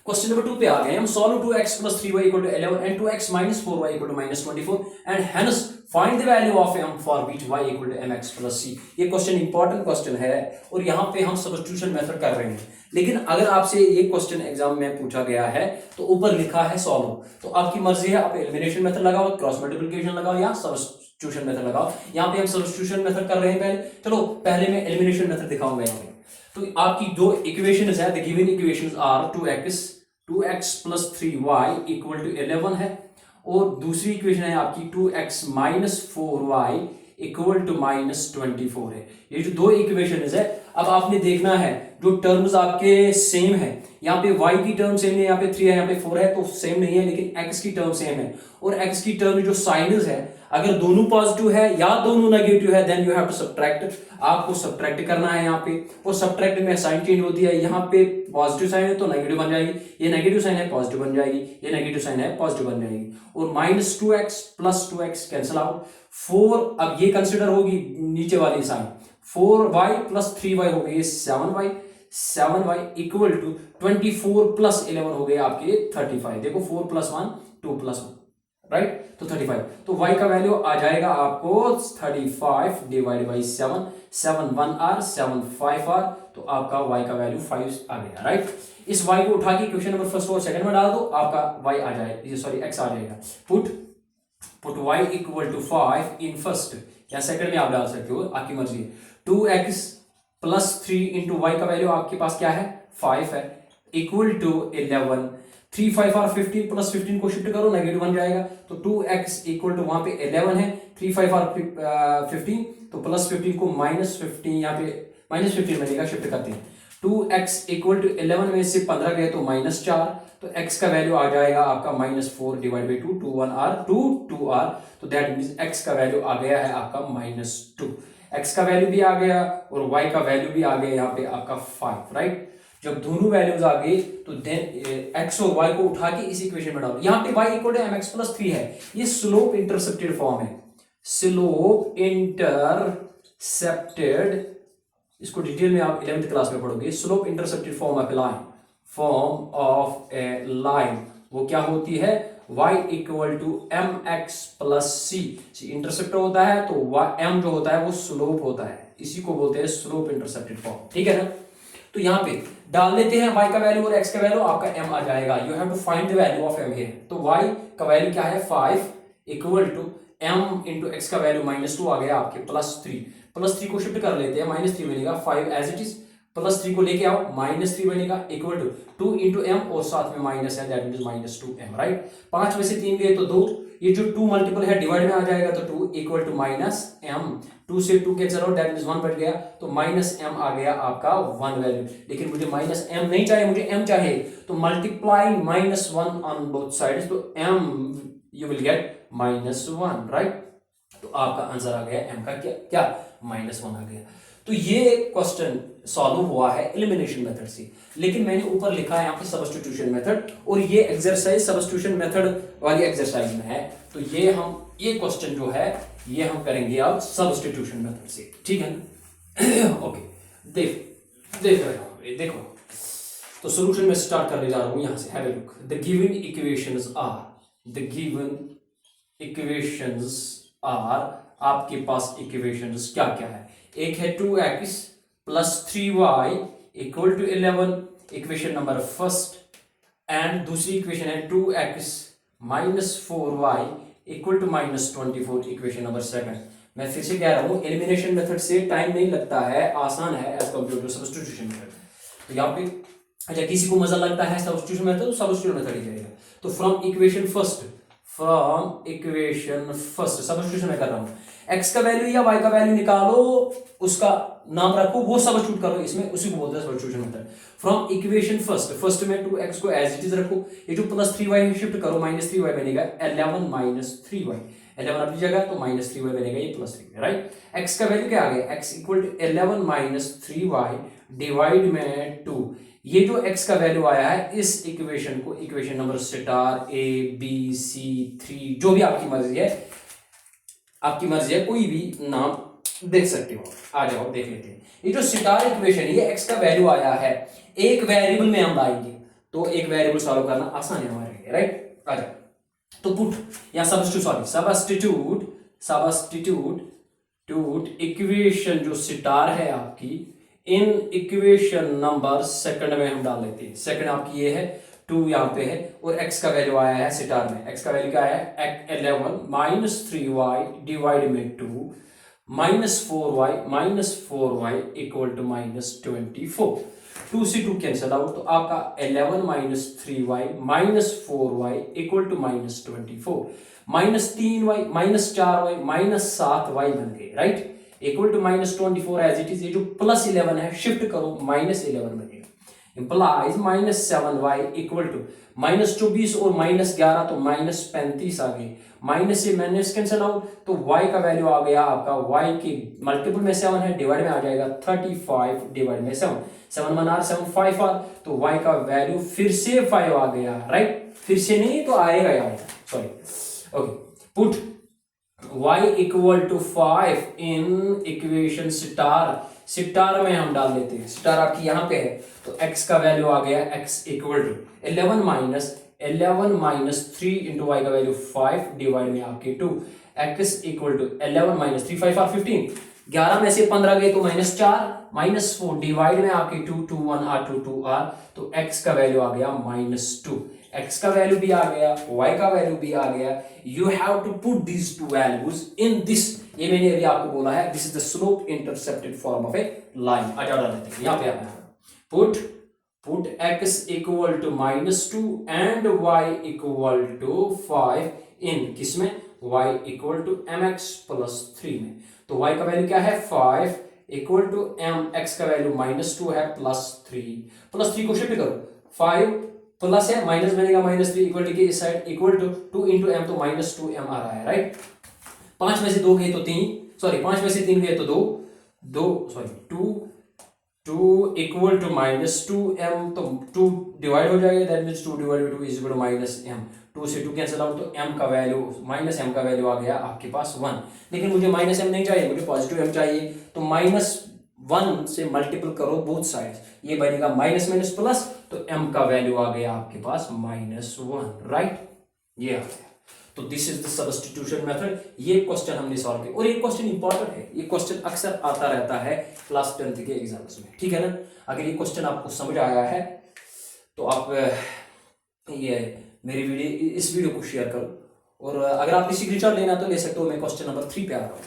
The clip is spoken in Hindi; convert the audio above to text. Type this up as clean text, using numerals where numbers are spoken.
क्वेश्चन नंबर 2 पे आ गए हम। Solve 2x + 3y = 11 and 2x - 4y = -24 and hence find the value of m for which y = mx + c। ये क्वेश्चन इंपॉर्टेंट क्वेश्चन है और यहाँ पे हम सब्स्टिट्यूशन मेथड कर रहे हैं। लेकिन अगर आपसे ये क्वेश्चन एग्जाम में पूछा गया है तो ऊपर लिखा है सॉल्व, तो आपकी मर्जी है, आप एलिमिनेशन मेथड लगाओ, क्रॉस मल्टीप्लिकेशन लगाओ या सब्स्टिट्यूशन मेथड लगाओ। यहाँ पे हम सब्स्टिट्यूशन मेथड कर रहे हैं पहले। चलो पहले मैं एलिमिनेशन मेथड दिखाऊंगा यहाँ पे। तो आपकी दो इक्वेशंस है, the given equations are 2x + 3y = 11 है और दूसरी इक्वेशन है आपकी 2x - 4y = -24 है। ये जो दो इक्वेशंस है, अब आपने देखना है जो टर्म्स आपके सेम है, यहाँ पे y की टर्म सेम है, यहाँ पे 3 है, यहाँ पे 4 है, तो सेम नहीं है, लेकिन x की टर्म सेम है और x की टर्म जो साइनस है, अगर दोनों पॉजिटिव है या दोनों नेगेटिव है then you have to subtract. आपको सब्ट्रैक्ट करना है यहाँ पे, और सब्ट्रैक्ट में साइन चेंज होती है। यहाँ पे पॉजिटिव साइन है तो नेगेटिव बन जाएगी, ये नेगेटिव साइन है पॉजिटिव बन जाएगी, ये नेगेटिव साइन है पॉजिटिव बन जाएगी, और -2x + 2x कैंसिल आउट। 4 अब ये कंसिडर होगी नीचे वाली साइन, 4y + 3y हो गई 7y, 7y = 24 + 11 हो गए आपके 35। देखो 4 + 1 2 + 1 राइट, तो 35। तो y का वैल्यू आ जाएगा आपको 35 / 7, 7 1 r 7 5 r, तो आपका y का वैल्यू 5 आ गया राइट। इस y को उठा के क्वेश्चन नंबर फर्स्ट और सेकंड में डाल दो, आपका y आ जाएगा, सॉरी x आ जाएगा। पुट y = 5 इन फर्स्ट या सेकंड में आप डाल सकते हो, आपकी मर्जी है। 2x + 3 × y का वैल्यू आपके पास क्या है 5 है, = 11। 3 5 r 15 + 15 को शिफ्ट करो, नेगेटिव बन जाएगा, तो 2x = वहां पे 11 है, 3 5 r 15, तो +15 को -15 यहाँ पे -15 बनेगा, शिफ्ट करते हैं। 2x = 11 में से 15 गए तो -4, तो x का वैल्यू आ जाएगा आपका -4 / 2, 2 1 r 2 2 r, तो दैट मींस x का वैल्यू आ गया है आपका -2। x का वैल्यू भी आ गया और y का वैल्यू भी आ गया यहाँ पे आपका 5 राइट। जब दोनों वैल्यूज आ गई तो देन x और y को उठा के इस इक्वेशन में डालो। यहाँ पे y = mx + 3 है, ये स्लोप इंटरसेप्टेड फॉर्म है, स्लोप इंटरसेप्टेड, इसको डिटेल में आप 11th क्लास में पढ़ोगे। Slope intercepted form of a line, form of a line वो क्या होती है, y = mx + c। इंटरसेप्टर होता है तो m जो होता है वो स्लोप होता है, इसी को बोलते हैं स्लोप इंटरसेप्टेड फॉर्म, ठीक है ना। तो यहाँ पे डाल लेते हैं y का वैल्यू और x का वैल्यू, आपका m आ जाएगा। You have to find the value of m here. तो y का वैल्यू क्या है 5 = m × x का वैल्यू -2 आ गया आपके +3 को शिफ्ट कर लेते हैं, -3 बनेगा 5 एज इट इज, +3 को लेके आओ -3 बनेगा = 2 × m और साथ में माइनस है, दैट मींस -2m राइट। 5 में से 3 गए तो 2, ये जो 2 मल्टीपल है डिवाइड में आ जाएगा, तो 2 = -m, 2 से 2 कैंसिल आउट, दैट मींस 1 बच गया, तो -m आ गया आपका 1 वैल्यू। लेकिन मुझे -m नहीं चाहिए, मुझे m चाहिए, तो मल्टीप्लाइंग -1 ऑन बोथ साइड्स, तो m you will get -1 right. तो आपका आंसर आ गया m का क्या -1 आ गया। तो ये क्वेश्चन सॉल्व हुआ है एलिमिनेशन मेथड से, लेकिन मैंने ऊपर लिखा है यहाँ पे सब्स्टिट्यूशन मेथड, और ये एक्सरसाइज सब्स्टिट्यूशन मेथड वाली एक्सरसाइज में है। तो ये क्वेश्चन जो है ये हम करेंगे अब सब्स्टिट्यूशन मेथड से, ठीक है ना। ओके, देख रहे हो, देखो तो सॉल्यूशन में स्टार्ट करने जा रहा हूं यहां से। Have a look, the given equations are, आपके पास इक्वेशंस क्या क्या है। एक है 2x + 3y = 11, equation number first, and दूसरी इक्वेशन है 2x - 4y = -24, equation number second. मैं फिर से कह रहा हूं, एलिमिनेशन मेथड से टाइम नहीं लगता है, आसान है as compare to substitution method. तो यहाँ पे अच्छा किसी को मजा लगता है सब्स्टिट्यूशन मेथड, तो सब्स्टिट्यूशन मेथड ही जाएगा। तो फ्रॉम इक्वेशन फर्स्ट सब्स्टिट्यूशन में कर रहा हूं, x का वैल्यू या y का वैल्यू निकालो, उसका नाम रखो, वो सब्स्टिट्यूट करो इसमें, उसी को बोलते हैं substitution method. From equation first में 2x को एज इट इज रखो, ये जो +3y शिफ्ट करो, -3y बनेगा 11 - 3y, 11 अपनी जगह तो -3y बनेगा, ये +3y राइट। x का वैल्यू क्या आ गया, x = 11 - 3y डिवाइड में 2। ये जो x का वैल्यू आया है, इस इक्वेशन को equation number star a b c 3 जो भी आपकी मर्जी है, कोई भी नाम देख सकते हो। आ जाओ देख लेते हैं। ये जो स्टार इक्वेशन है, ये x का वैल्यू आया है, एक वेरिएबल में हम लाएंगे, तो एक वेरिएबल सॉल्व करना आसान है हमारे लिए, राइट। अच्छा, तो पुट या सब्स्टिट्यूट इक्वेशन जो स्टार है आपकी, इन इक्वेशन नंबर सेकंड में हम डाल लेते हैं। सेकंड आपकी ये है 2 यहाँ पे है, और x का वैल्यू आया है स्टार में। x का वैल्यू क्या है 11 माइनस 3y डिवाइड में 2 -4y इक्वल टू -24। 2 से 2 कैंसिल आउट, तो आपका 11 minus 3y minus 4y equal to -24, -3y minus 4y minus 7y बन गए, right, equal to -24 as it is. ये जो +11 है शिफ्ट करो -11 बनेगा, इंप्लाइज -7y इक्वल टू -24 और -11 तो -35 आ गए, माइनस से माइनस कैंसिल आउट, तो y का वैल्यू आ गया आपका, y के मल्टीपल में 7 है, डिवाइड में आ जाएगा 35 डिवाइड में 7, 7 1 r 7 5 r, तो y का वैल्यू फिर से 5 आ गया, राइट, फिर से नहीं तो आएगा यार, sorry, okay. Put y equal to 5 in equation star में हम डाल देते हैं, स्टार आपकी यहाँ पे है, तो x का वैल्यू आ गया x equal to 11 minus 3 into Y का वैल्यू 5 डिवाइड में आपके 2, x equal to 11 minus 3 5 r 15, 11 में से 15 गए तो -4 -4 डिवाइड में आपके 2 2 1 r 2 2 r, तो x का वैल्यू आ गया -2, x का वैल्यू भी आ गया, y का वैल्यू भी आ गया। You have to put these two values in this, ये मैंने अभी आपको बोला है, this is the slope intercepted form of a line. अच्छा डाल देते हैं यहाँ पे आपने put x equal to -2 and y equal to 5 in किसमें, y equal to mx plus 3 में, तो y का वैल्यू क्या है 5 इक्वल टू mx का वैल्यू -2 है प्लस 3 को शिफ्ट करो, 5 प्लस है माइनस बनेगा -3 इक्वल टू के इस side equal to 2 into m, तो -2m आ रहा है, राइट। 5 में से 2 गए तो 3, सॉरी 5 में से 3 गए तो 2 इक्वल टू -2m, तो 2 डिवाइड हो जाएगा, that means 2 divide by 2 is equal to -m, 2 से 2 कैंसिल आउट, तो m का वैल्यू -m का वैल्यू आ गया आपके पास 1, लेकिन मुझे -m नहीं चाहिए, मुझे पॉजिटिव m चाहिए, तो -1 से मल्टीपल करो बोथ साइड्स, ये बनेगा माइनस माइनस प्लस, तो m का वैल्यू आ गया आपके पास -1, राइट, ये आ गया। तो this is the substitution method. ये क्वेश्चन हमने सॉल्व किया, और ये क्वेश्चन इंपॉर्टेंट है, ये क्वेश्चन अक्सर आता रहता है क्लास 10th के एग्जाम्स में, ठीक है ना। अगर ये क्वेश्चन आपको समझ आया है तो आप ये मेरी इस वीडियो को शेयर करो, और अगर आप स्क्रीनशॉट लेना तो ले सकते हो, मैं क्वेश्चन नंबर 3 पे आ रहा हूँ।